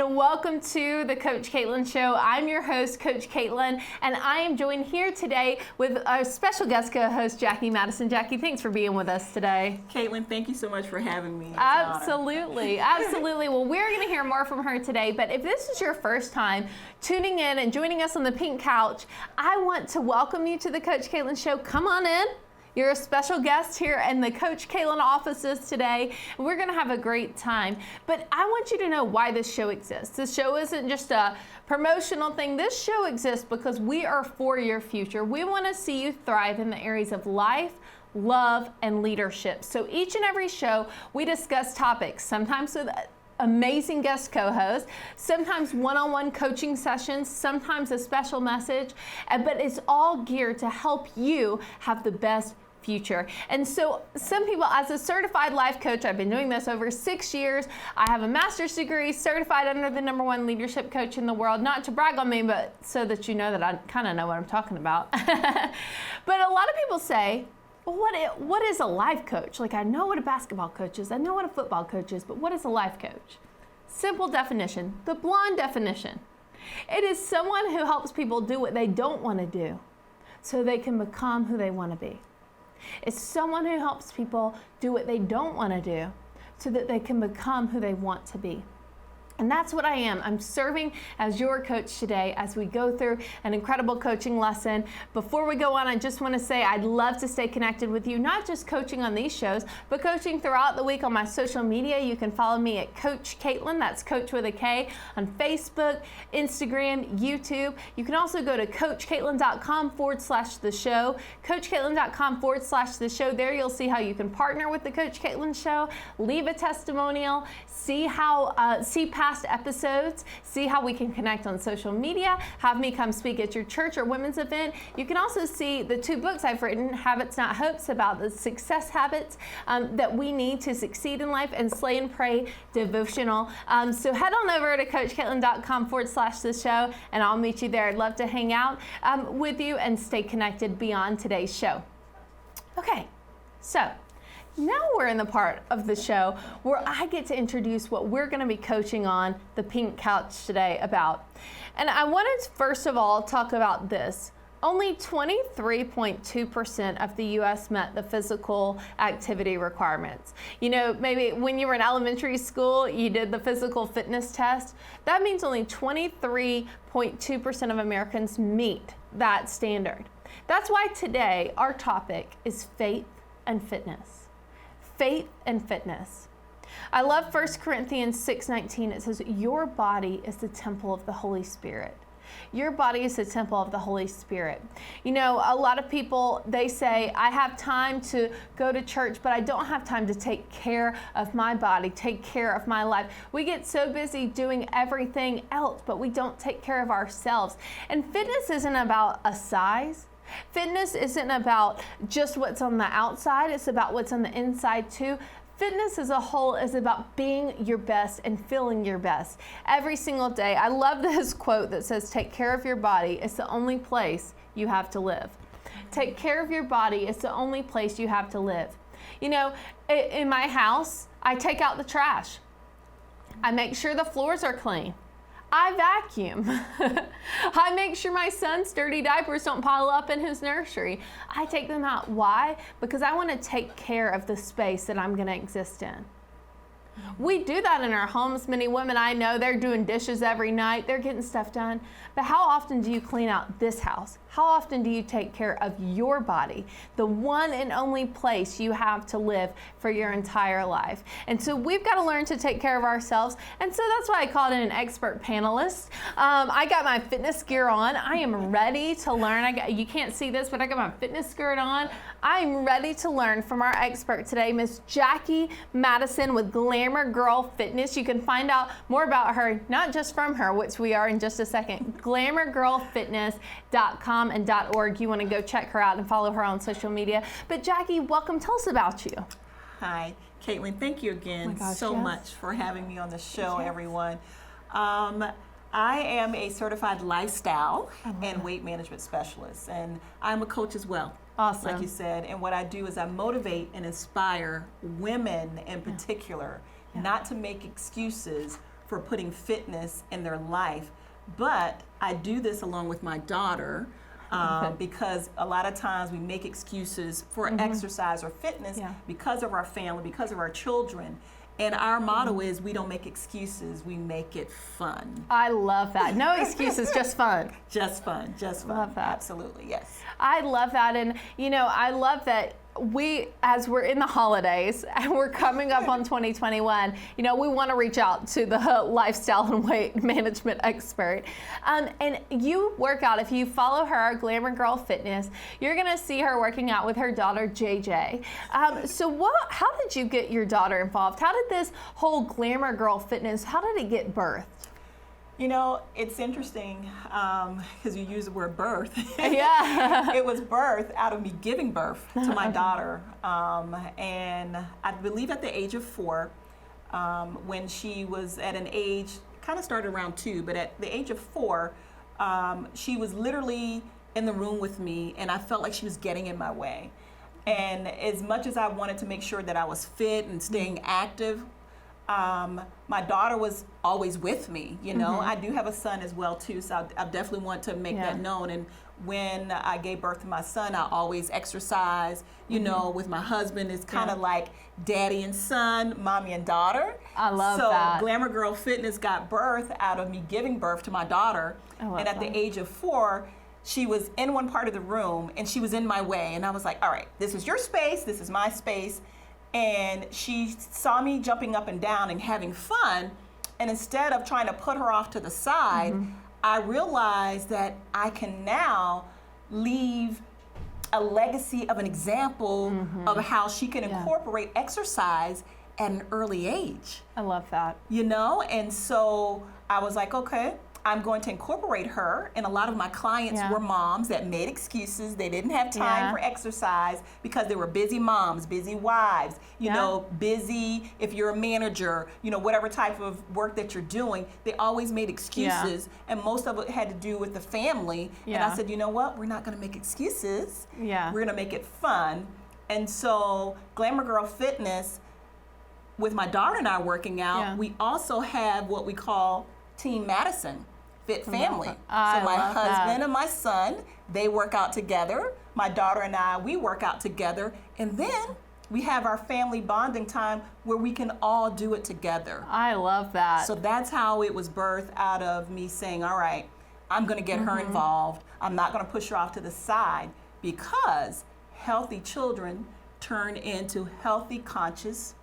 and welcome to the Koach Katlyn Show. I'm your host, Koach Katlyn, and I am joined here today with our special guest co-host, Jackie Madison. Jackie, thanks for being with us today. Caitlin, thank you so much for having me. Absolutely, absolutely. Well, we're going to hear more from her today, but if this is your first time tuning in and joining us on the pink couch, I want to welcome you to the Koach Katlyn Show. Come on in. You're a special guest here in the Koach Katlyn offices today. We're gonna have a great time. But I want you to know why this show exists. This show isn't just a promotional thing. This show exists because we are for your future. We wanna see you thrive in the areas of life, love, and leadership. So each and every show, we discuss topics, sometimes with amazing guest co-hosts, sometimes one-on-one coaching sessions, sometimes a special message, but it's all geared to help you have the best future. And so some people, as a certified life coach, I've been doing this over 6 years. I have a master's degree, certified under the #1 leadership coach in the world, not to brag on me, but so that you know that I kind of know what I'm talking about. But a lot of people say, well, what is a life coach? Like, I know what a basketball coach is, I know what a football coach is, but what is a life coach? Simple definition, the blonde definition. It is someone who helps people do what they don't want to do so they can become who they want to be. It's someone who helps people do what they don't want to do so that they can become who they want to be. And that's what I am. I'm serving as your coach today as we go through an incredible coaching lesson. Before we go on, I just want to say I'd love to stay connected with you, not just coaching on these shows, but coaching throughout the week on my social media. You can follow me at Koach Katlyn, that's Coach with a K, on Facebook, Instagram, YouTube. You can also go to KoachKatlyn.com/the show, KoachKatlyn.com/the show. There you'll see how you can partner with the Koach Katlyn Show, leave a testimonial, see past episodes, see how we can connect on social media, have me come speak at your church or women's event. You can also see the 2 books I've written, Habits Not Hopes, about the success habits that we need to succeed in life, and Slay and Pray devotional. So head on over to KoachKatlyn.com/the show, and I'll meet you there. I'd love to hang out with you and stay connected beyond today's show. Okay, so now we're in the part of the show where I get to introduce what we're going to be coaching on the pink couch today about. And I wanted to first of all talk about this. Only 23.2% of the U.S. met the physical activity requirements. You know, maybe when you were in elementary school, you did the physical fitness test. That means only 23.2% of Americans meet that standard. That's why today our topic is faith and fitness. Faith and fitness. I love 1 Corinthians 6:19. It says, your body is the temple of the Holy Spirit. Your body is the temple of the Holy Spirit. You know, a lot of people, they say, I have time to go to church, but I don't have time to take care of my body, take care of my life. We get so busy doing everything else, but we don't take care of ourselves. And fitness isn't about a size. Fitness isn't about just what's on the outside, it's about what's on the inside too. Fitness as a whole is about being your best and feeling your best every single day. I love this quote that says, take care of your body, it's the only place you have to live. Take care of your body, it's the only place you have to live. You know, in my house, I take out the trash. I make sure the floors are clean. I vacuum. I make sure my son's dirty diapers don't pile up in his nursery. I take them out. Why? Because I want to take care of the space that I'm going to exist in. We do that in our homes. Many women I know, they're doing dishes every night. They're getting stuff done. But how often do you clean out this house? How often do you take care of your body? The one and only place you have to live for your entire life. And so we've got to learn to take care of ourselves. And so that's why I called in an expert panelist. I got my fitness gear on. I am ready to learn. You can't see this, but I got my fitness skirt on. I'm ready to learn from our expert today, Miss Jackie Madison with Glamour Girl Fitness. You can find out more about her, not just from her, which we are in just a second, glamourgirlfitness.com and .org. You want to go check her out and follow her on social media. But Jackie, welcome. Tell us about you. Hi, Caitlin. Thank you again much for having me on the show, everyone. I am a certified lifestyle and weight management specialist, and I'm a coach as well. Awesome. Like you said, and what I do is I motivate and inspire women in particular not to make excuses for putting fitness in their life. But I do this along with my daughter because a lot of times we make excuses for exercise or fitness because of our family, because of our children. And our motto is we don't make excuses, we make it fun. I love that. No excuses, just fun. Just fun, just fun. Love that. Absolutely, yes. I love that. And, I love that as we're in the holidays and we're coming up on 2021, we want to reach out to the lifestyle and weight management expert. And you work out, if you follow her, Glamour Girl Fitness, you're going to see her working out with her daughter, JJ. So how did you get your daughter involved? How did this whole Glamour Girl Fitness, how did it get birthed? It's interesting because you use the word birth. Yeah. It was birth out of me giving birth to my daughter. And I believe at the age of 4, when she was at an age, kind of started around 2, but at the age of 4, she was literally in the room with me, and I felt like she was getting in my way. And as much as I wanted to make sure that I was fit and staying active, my daughter was always with me, I do have a son as well too, so I definitely want to make that known. And when I gave birth to my son, I always exercise, with my husband. It's kind of like daddy and son, mommy and daughter. I love that. So Glamour Girl Fitness got birth out of me giving birth to my daughter. And at the age of 4, she was in one part of the room and she was in my way. And I was like, all right, this is your space, this is my space. And she saw me jumping up and down and having fun. And instead of trying to put her off to the side, I realized that I can now leave a legacy of an example of how she can incorporate exercise at an early age. I love that. And so I was like, okay, I'm going to incorporate her. And a lot of my clients were moms that made excuses. They didn't have time for exercise because they were busy moms, busy wives, busy if you're a manager, whatever type of work that you're doing. They always made excuses. And most of it had to do with the family. And I said, you know what? We're not going to make excuses. We're going to make it fun. And so Glamour Girl Fitness, with my daughter and I working out, we also have what we call Team Madison. Fit family. So my husband and my son, they work out together. My daughter and I, we work out together. And then we have our family bonding time where we can all do it together. I love that. So that's how it was birthed out of me saying, all right, I'm going to get her involved. I'm not going to push her off to the side because healthy children turn into healthy, conscious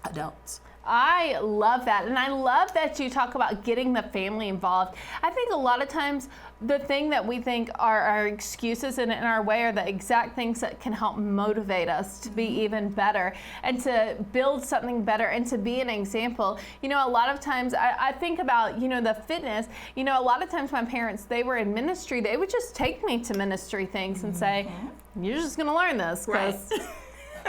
adults. I love that. And I love that you talk about getting the family involved. I think a lot of times the thing that we think are our excuses in our way are the exact things that can help motivate us to be even better and to build something better and to be an example. A lot of times I think about, the fitness, a lot of times my parents, they were in ministry, they would just take me to ministry things and say, you're just going to learn this because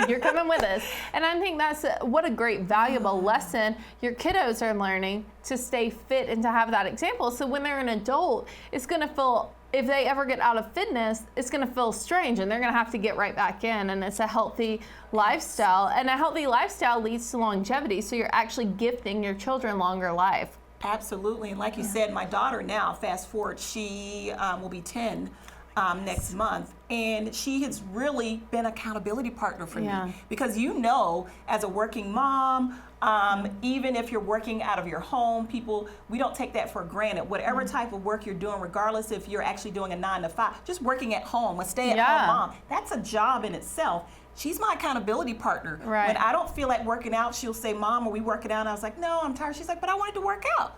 you're coming with us. And I think that's what a great valuable lesson your kiddos are learning to stay fit and to have that example. So when they're an adult, it's going to feel, if they ever get out of fitness, it's going to feel strange and they're going to have to get right back in. And it's a healthy lifestyle. And a healthy lifestyle leads to longevity. So you're actually gifting your children longer life. Absolutely. And like you said, my daughter now, fast forward, she will be 10 next month. And she has really been an accountability partner for me. Because as a working mom, even if you're working out of your home, we don't take that for granted. Whatever type of work you're doing, regardless if you're actually doing a 9 to 5, just working at home, a stay-at-home mom, that's a job in itself. She's my accountability partner. Right. When I don't feel like working out, she'll say, Mom, are we working out? And I was like, no, I'm tired. She's like, but I wanted to work out.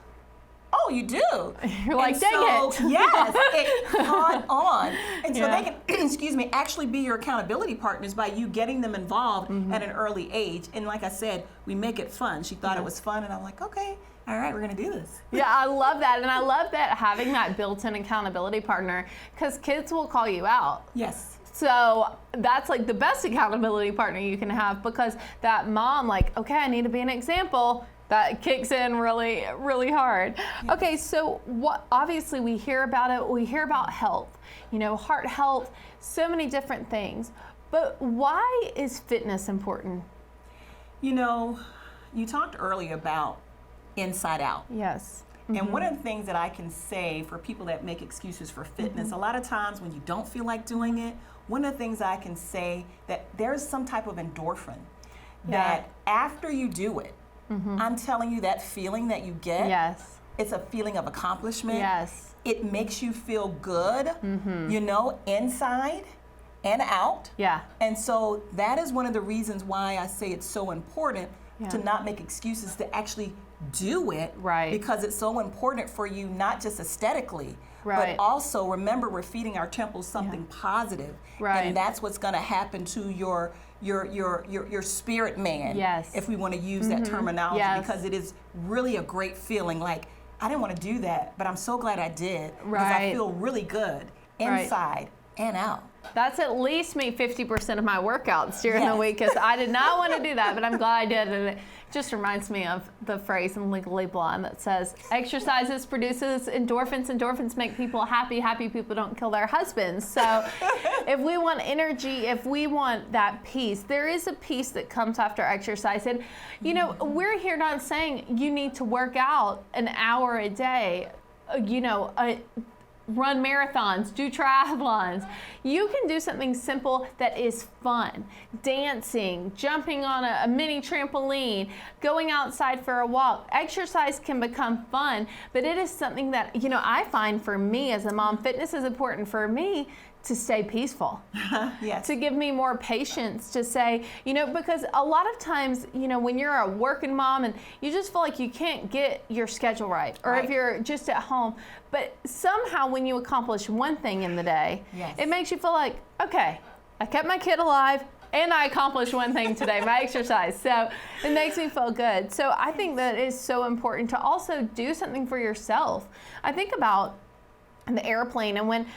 Oh, you do? You're like, dang it. Yes, it caught on. And so they can, actually be your accountability partners by you getting them involved at an early age. And like I said, we make it fun. She thought it was fun, and I'm like, okay, all right, we're going to do this. Yeah, I love that. And I love that having that built-in accountability partner, because kids will call you out. Yes. So that's like the best accountability partner you can have, because that mom, like, okay, I need to be an example. That kicks in really, really hard. Yes. Okay, so obviously we hear about it. We hear about health, heart health, so many different things. But why is fitness important? You talked earlier about inside out. Yes. And one of the things that I can say for people that make excuses for fitness, a lot of times when you don't feel like doing it, one of the things I can say that there's some type of endorphin that after you do it, I'm telling you that feeling that you get, Yes. it's a feeling of accomplishment. Yes. It makes you feel good, you know, inside and out. Yeah. And so that is one of the reasons why I say it's so important to not make excuses, to actually do it. Right. Because it's so important for you, not just aesthetically, Right. but also remember we're feeding our temples something positive. Right. And that's what's going to happen to your spirit man. Yes. If we want to use that terminology, Yes. because it is really a great feeling. Like, I didn't want to do that, but I'm so glad I did. Because Right. I feel really good inside and out. That's at least me 50% of my workouts during the Yes. week, because I did not want to do that, but I'm glad I did. And it just reminds me of the phrase in Legally Blonde that says, exercises produces endorphins. Endorphins make people happy. Happy people don't kill their husbands. So if we want energy, if we want that peace, there is a peace that comes after exercise. And, you know, we're here not saying you need to work out an hour a day, you know, run marathons, do triathlons. You can do something simple that is fun. Dancing, jumping on a mini trampoline, going outside for a walk. Exercise can become fun, but it is something that, you know, I find for me as a mom, fitness is important for me to stay peaceful. Yes. To give me more patience, to say, you know, because a lot of times, you know, when you're a working mom and you just feel like you can't get your schedule right, or if you're just at home, but somehow when you accomplish one thing in the day, it makes you feel like, okay, I kept my kid alive and I accomplished one thing today, my exercise. So it makes me feel good. So I think that is so important to also do something for yourself. I think about the airplane, and when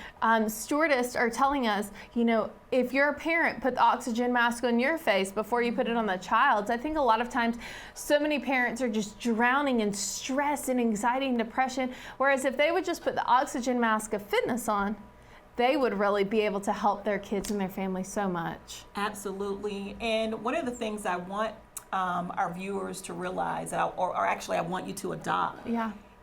stewardess are telling us, you know, if you're a parent, put the oxygen mask on your face before you put it on the child's. I think a lot of times so many parents are just drowning in stress and anxiety and depression, whereas if they would just put the oxygen mask of fitness on, they would really be able to help their kids and their family so much. Absolutely. And one of the things I want our viewers to realize, or actually I want you to adopt,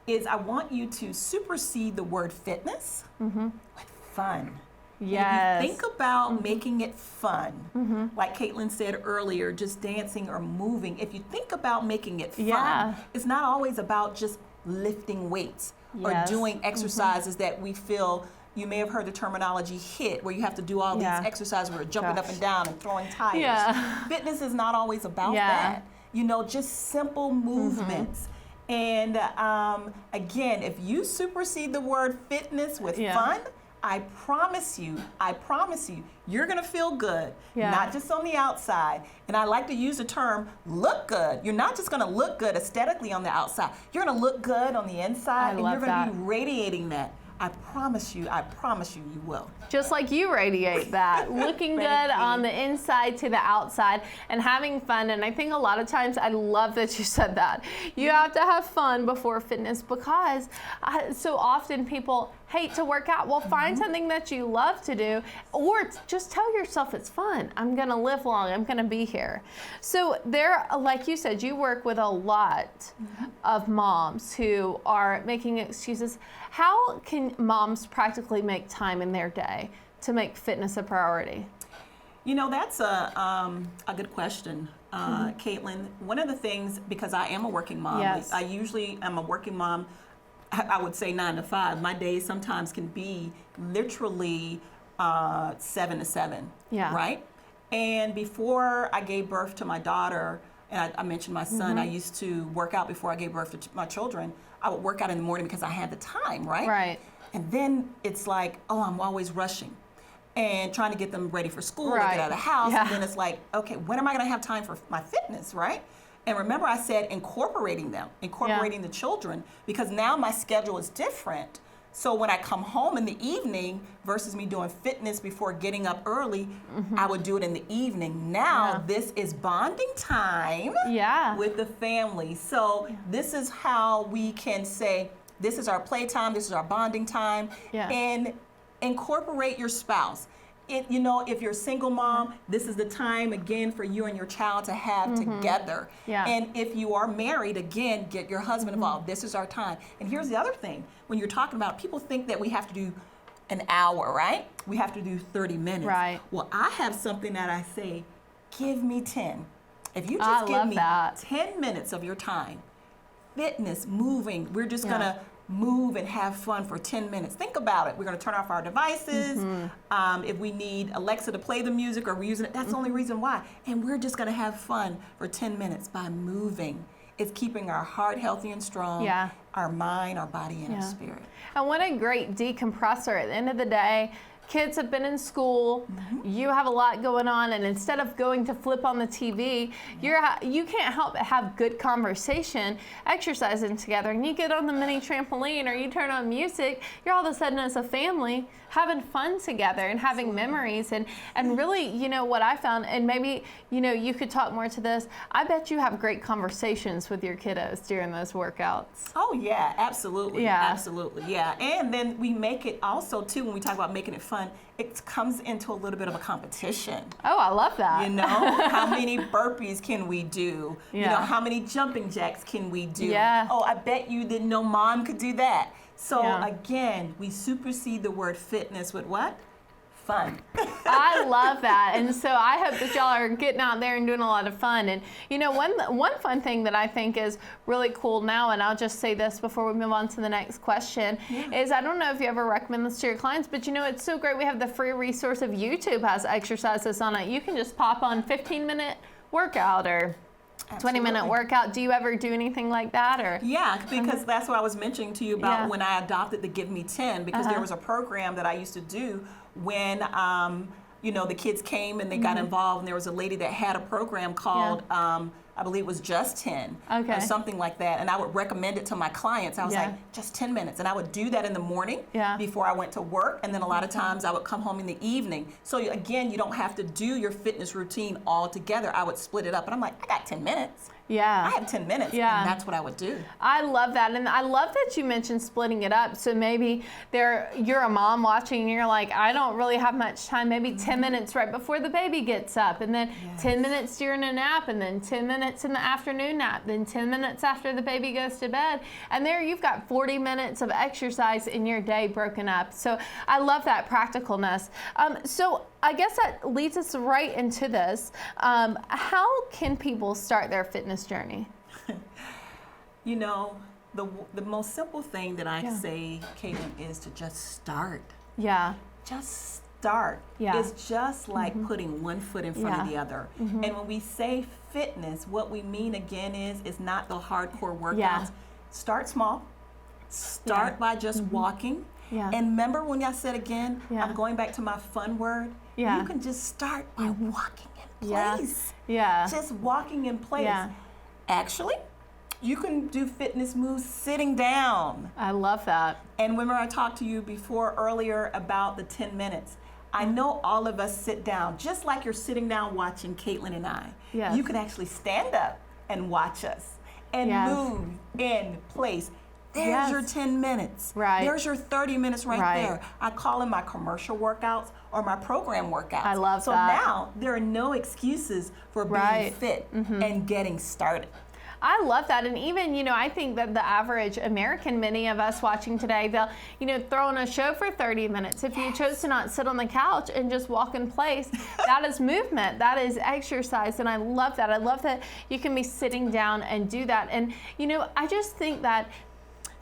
is I want you to supersede the word fitness with fun. Yes. If you think about making it fun, like Katlyn said earlier, just dancing or moving. If you think about making it fun, it's not always about just lifting weights or doing exercises that we feel. You may have heard the terminology HIIT, where you have to do all these exercises where you're jumping up and down and throwing tires. Fitness is not always about that. You know, just simple movements. And again, if you supersede the word fitness with fun, I promise you, you're gonna feel good, not just on the outside. And I like to use the term look good. You're not just gonna look good aesthetically on the outside. You're gonna look good on the inside, and you're gonna be radiating that. I promise you, you will. Just like you radiate that, looking good on the inside to the outside and having fun. And I think a lot of times, I love that you said that. You have to have fun before fitness, because so often people hate to work out. Well, find something that you love to do, or just tell yourself it's fun. I'm gonna live long, I'm gonna be here. So there, like you said, you work with a lot of moms who are making excuses. How can moms practically make time in their day to make fitness a priority? You know, that's a good question, Katlyn. One of the things, because I am a working mom, I usually am a working mom, I would say 9 to 5. My days sometimes can be literally 7 to 7, right? And before I gave birth to my daughter, and I mentioned my son, I used to work out before I gave birth to my children. I would work out in the morning because I had the time, right? Right. And then it's like, oh, I'm always rushing and trying to get them ready for school, to get out of the house. And then it's like, okay, when am I gonna have time for my fitness, right? And remember I said incorporating the children, because now my schedule is different. So when I come home in the evening versus me doing fitness before getting up early, I would do it in the evening. Now this is bonding time with the family. So this is how we can say, this is our playtime, this is our bonding time, and incorporate your spouse. if you're a single mom, this is the time again for you and your child to have together. Yeah. And if you are married, again, get your husband involved. This is our time. And here's the other thing. When you're talking about, people think that we have to do an hour, right? We have to do 30 minutes. Right. Well, I have something that I say, give me 10. If you just give me 10 minutes of your time, fitness, moving, we're just gonna move and have fun for 10 minutes. Think about it. We're going to turn off our devices. If we need Alexa to play the music or we're using it, that's the only reason why. And we're just going to have fun for 10 minutes by moving. It's keeping our heart healthy and strong, our mind, our body, and our spirit. And what a great decompressor. At the end of the day, kids have been in school, you have a lot going on, and instead of going to flip on the TV, you can't help but have good conversation, exercising together, and you get on the mini trampoline or you turn on music, you're all of a sudden as a family having fun together and having memories. And really, what I found, and maybe, you could talk more to this, I bet you have great conversations with your kiddos during those workouts. Oh yeah, absolutely. Yeah. Absolutely, yeah. And then we make it also too, when we talk about making it fun, it comes into a little bit of a competition. Oh, I love that. How many burpees can we do? Yeah. How many jumping jacks can we do? Yeah. Oh, I bet you didn't know mom could do that. So again, we supersede the word fitness with what? Fun. I love that. And so I hope that y'all are getting out there and doing a lot of fun. And one fun thing that I think is really cool now, and I'll just say this before we move on to the next question, is I don't know if you ever recommend this to your clients, but it's so great. We have the free resource of YouTube has exercises on it. You can just pop on 15-minute workout or 20-minute workout. Do you ever do anything like that? Or yeah, because that's what I was mentioning to you about when I adopted the Give Me 10, because there was a program that I used to do when the kids came and they got involved, and there was a lady that had a program called I believe it was Just 10 or something like that, and I would recommend it to my clients. I was like, just 10 minutes, and I would do that in the morning before I went to work, and then a lot of times I would come home in the evening. So again, you don't have to do your fitness routine all together. I would split it up, and I'm like, I got 10 minutes. Yeah. I have 10 minutes, and that's what I would do. I love that, and I love that you mentioned splitting it up. So maybe you're a mom watching, and you're like, I don't really have much time. Maybe 10 minutes right before the baby gets up, and then 10 minutes during a nap, and then 10 minutes in the afternoon nap, then 10 minutes after the baby goes to bed, and there you've got 40 minutes of exercise in your day broken up. So I love that practicalness. So I guess that leads us right into this. How can people start their fitness journey? The most simple thing that I say, Katlyn, is to just start. Yeah. Just start. Yeah. It's just like putting one foot in front of the other. And when we say fitness, what we mean again is not the hardcore workouts. Yeah. Start small. Start by just walking. Yeah. And remember when I said again, I'm going back to my fun word. Yeah. You can just start by walking in place. Yeah. Just walking in place. Yeah. Actually, you can do fitness moves sitting down. I love that. And remember I talked to you earlier about the 10 minutes. I know all of us sit down, just like you're sitting down watching Katlyn and I. Yes. You can actually stand up and watch us and move in place. There's your 10 minutes. Right. There's your 30 minutes right there. I call them my commercial workouts or my program workouts. I love so that. So now there are no excuses for being fit and getting started. I love that. And even, I think that the average American, many of us watching today, they'll, throw on a show for 30 minutes. If you chose to not sit on the couch and just walk in place, that is movement. That is exercise. And I love that. I love that you can be sitting down and do that. And, I just think that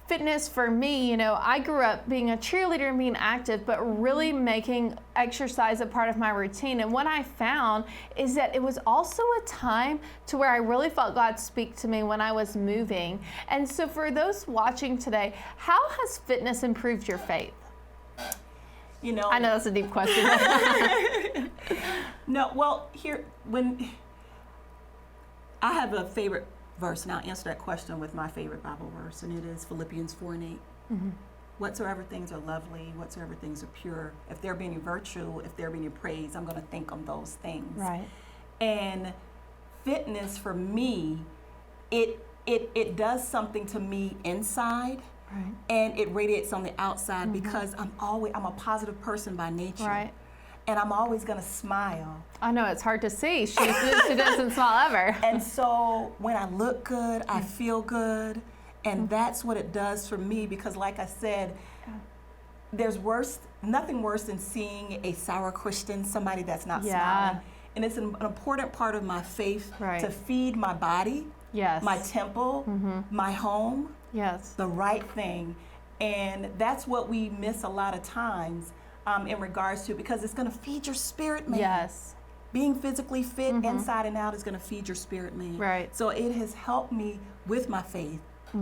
fitness for me, I grew up being a cheerleader and being active, but really making exercise a part of my routine. And what I found is that it was also a time to where I really felt God speak to me when I was moving. And so for those watching today, how has fitness improved your faith? I know that's a deep question. No, well, when I have a favorite verse, and I'll answer that question with my favorite Bible verse, and it is Philippians 4:8. Whatsoever things are lovely, whatsoever things are pure, if there be any virtue, if there be any praise, I'm going to think on those things. Right. And fitness for me, it does something to me inside, and it radiates on the outside because I'm a positive person by nature. Right. and I'm always going to smile. I know, it's hard to see. She doesn't smile ever. And so when I look good, I feel good. And that's what it does for me, because like I said, there's nothing worse than seeing a sour Christian, somebody that's not smiling. And it's an important part of my faith to feed my body, my temple, my home, the right thing. And that's what we miss a lot of times in regards to, because it's going to feed your spirit, man. Yes. Being physically fit inside and out is going to feed your spirit, man. Right. So it has helped me with my faith,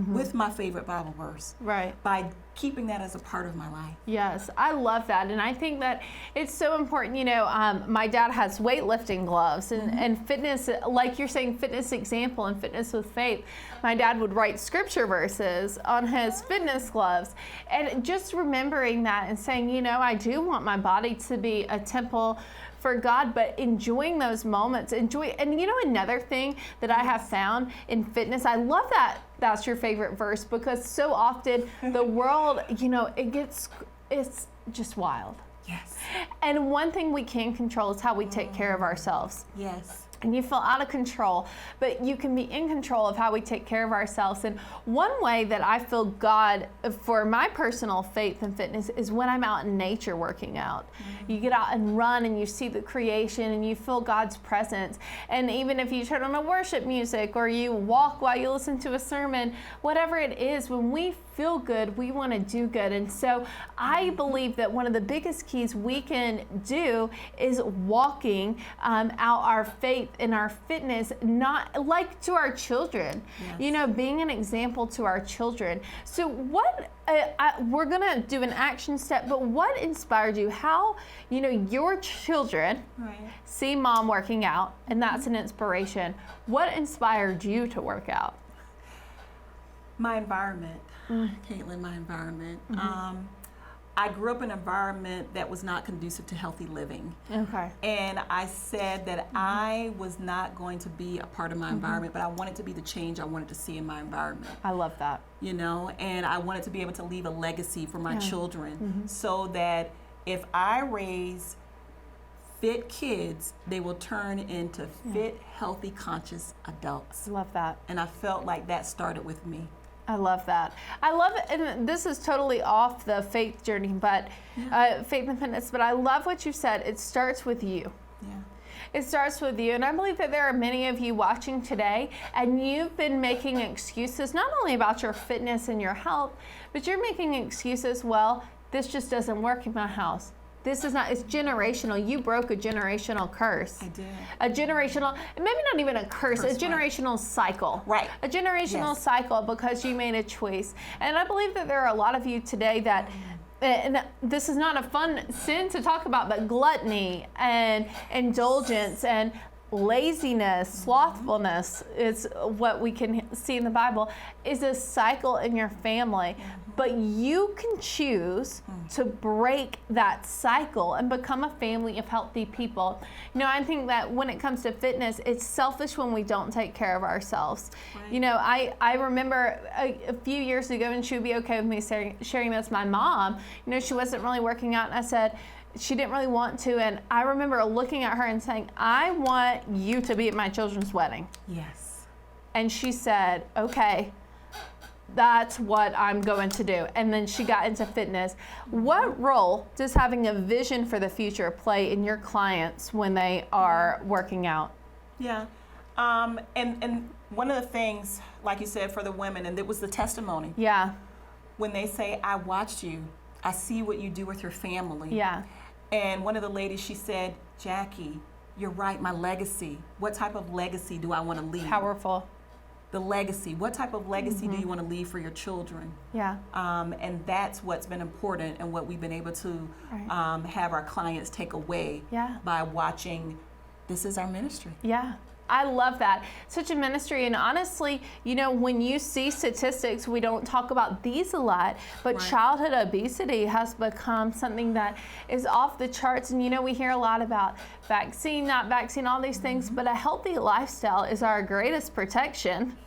with my favorite Bible verse. Right. By keeping that as a part of my life. Yes, I love that. And I think that it's so important. You know, my dad has weightlifting gloves and fitness, like you're saying, fitness example and fitness with faith. My dad would write scripture verses on his fitness gloves. And just remembering that and saying, you know, I do want my body to be a temple for God, but enjoying those moments, and you know, another thing that I have found in fitness, I love that that's your favorite verse, because so often the world, you know, it's just wild. Yes. And one thing we can control is how we take care of ourselves. Yes. And you feel out of control, but you can be in control of how we take care of ourselves. And one way that I feel God for my personal faith and fitness is when I'm out in nature working out. You get out and run and you see the creation and you feel God's presence. And even if you turn on a worship music or you walk while you listen to a sermon, whatever it is, when we feel good, we want to do good. And so I believe that one of the biggest keys we can do is walking out our faith and our fitness, not like to our children, you know, being an example to our children. So what, we're going to do an action step, but what inspired you? How, you know, your children see mom working out, and that's an inspiration. What inspired you to work out? My environment, Katlyn, my environment. I grew up in an environment that was not conducive to healthy living. Okay. And I said that I was not going to be a part of my environment, but I wanted to be the change I wanted to see in my environment. I love that. You know, and I wanted to be able to leave a legacy for my children, so that if I raise fit kids, they will turn into fit, healthy, conscious adults. Love that. And I felt like that started with me. I love that. I love it, and this is totally off the faith journey, but faith and fitness, but I love what you said. It starts with you. Yeah. It starts with you, and I believe that there are many of you watching today, and you've been making excuses, not only about your fitness and your health, but you're making excuses, well, this just doesn't work in my house. This is not, it's generational. You broke a generational curse. I did. A generational, maybe not even a curse, a generational cycle. Right. A generational cycle, because you made a choice. And I believe that there are a lot of you today that, and this is not a fun sin to talk about, but gluttony and indulgence and laziness, slothfulness is what we can see in the Bible, is a cycle in your family. But you can choose to break that cycle and become a family of healthy people. You know, I think that when it comes to fitness, it's selfish when we don't take care of ourselves. Right. You know, I remember a few years ago, and she would be okay with me sharing this, my mom, you know, she wasn't really working out, and I said, she didn't really want to, and I remember looking at her and saying, I want you to be at my children's wedding. Yes. And she said, okay, that's what I'm going to do. And then she got into fitness. What role does having a vision for the future play in your clients when they are working out? Yeah. And one of the things, like you said, for the women, and it was the testimony. Yeah. When they say, I watched you, I see what you do with your family. Yeah. And one of the ladies, she said, Jackie, you're right, my legacy. What type of legacy do I want to leave? Powerful. The legacy. What type of legacy do you want to leave for your children? Yeah. And that's what's been important, and what we've been able to have our clients take away by watching. This is our ministry. Yeah. I love that. Such a ministry. And honestly, you know, when you see statistics, we don't talk about these a lot, but childhood obesity has become something that is off the charts. And, you know, we hear a lot about vaccine, not vaccine, all these things, but a healthy lifestyle is our greatest protection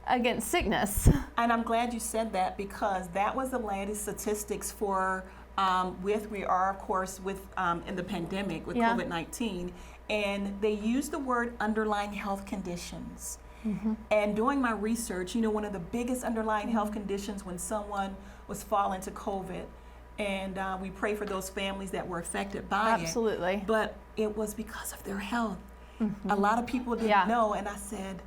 against sickness. And I'm glad you said that, because that was the latest statistics for we are of course with in the pandemic with COVID-19, and they use the word underlying health conditions. And doing my research, one of the biggest underlying health conditions when someone was falling to COVID, and we pray for those families that were affected by it. Absolutely. But it was because of their health. A lot of people didn't know, and I said,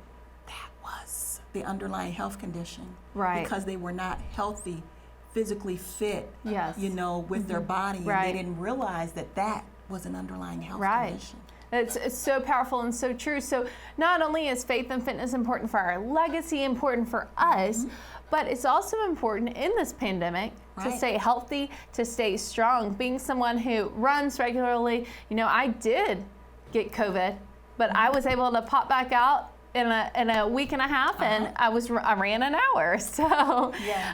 that was the underlying health condition. Right. Because they were not healthy, physically fit, with their body. And they didn't realize that that was an underlying health condition. It's so powerful and so true. So not only is faith and fitness important for our legacy, important for us, but it's also important in this pandemic to stay healthy, to stay strong. Being someone who runs regularly, I did get COVID, but I was able to pop back out in a week and a half, and I ran an hour. So,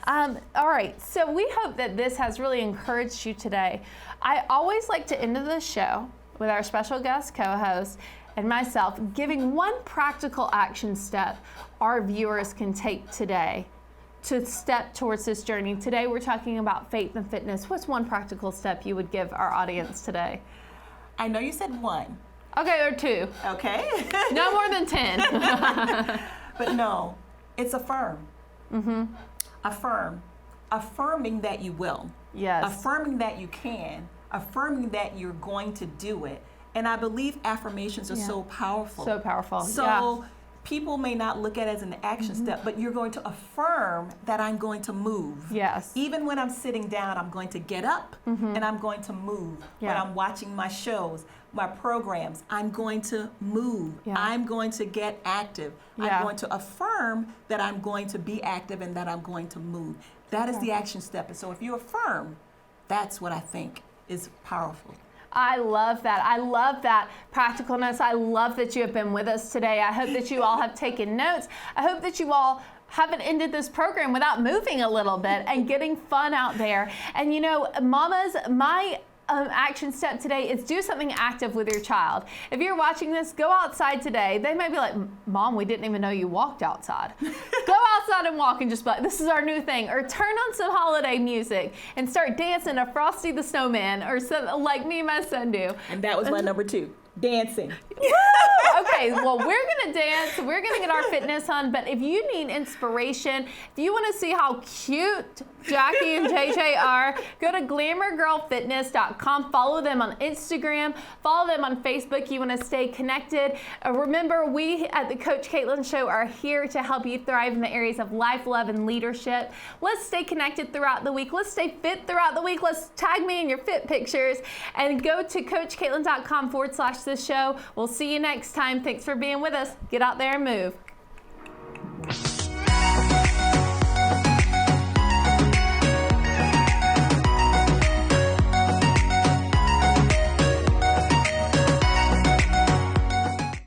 all right. So we hope that this has really encouraged you today. I always like to end the show with our special guest co-host and myself giving one practical action step our viewers can take today to step towards this journey. Today we're talking about faith and fitness. What's one practical step you would give our audience today? I know you said one. Okay, or two. Okay. No more than 10. But no, it's affirm. Affirm. Affirming that you will. Yes. Affirming that you can. Affirming that you're going to do it. And I believe affirmations are so powerful. So powerful. So people may not look at it as an action step, but you're going to affirm that I'm going to move. Yes. Even when I'm sitting down, I'm going to get up and I'm going to move. When I'm watching my shows, my programs, I'm going to move. I'm going to get active. I'm going to affirm that I'm going to be active and that I'm going to move. That is the action step. And so if you affirm, that's what I think is powerful. I love that. I love that practicalness. I love that you have been with us today. I hope that you all have taken notes. I hope that you all haven't ended this program without moving a little bit and getting fun out there. And mamas, my action step today is do something active with your child. If you're watching this, go outside today. They may be like, Mom, we didn't even know you walked outside. Go outside and walk and just be like, this is our new thing. Or turn on some holiday music and start dancing a Frosty the Snowman or something like me and my son do. And that was my number 2. Dancing. Okay, well, we're going to dance. We're going to get our fitness on. But if you need inspiration, if you want to see how cute Jackie and JJ are, go to glamourgirlfitness.com. Follow them on Instagram. Follow them on Facebook. You want to stay connected. Remember, we at the Koach Katlyn Show are here to help you thrive in the areas of life, love, and leadership. Let's stay connected throughout the week. Let's stay fit throughout the week. Let's tag me in your fit pictures and go to coachkatlyn.com/this show. We'll see you next time. Thanks for being with us. Get out there and move.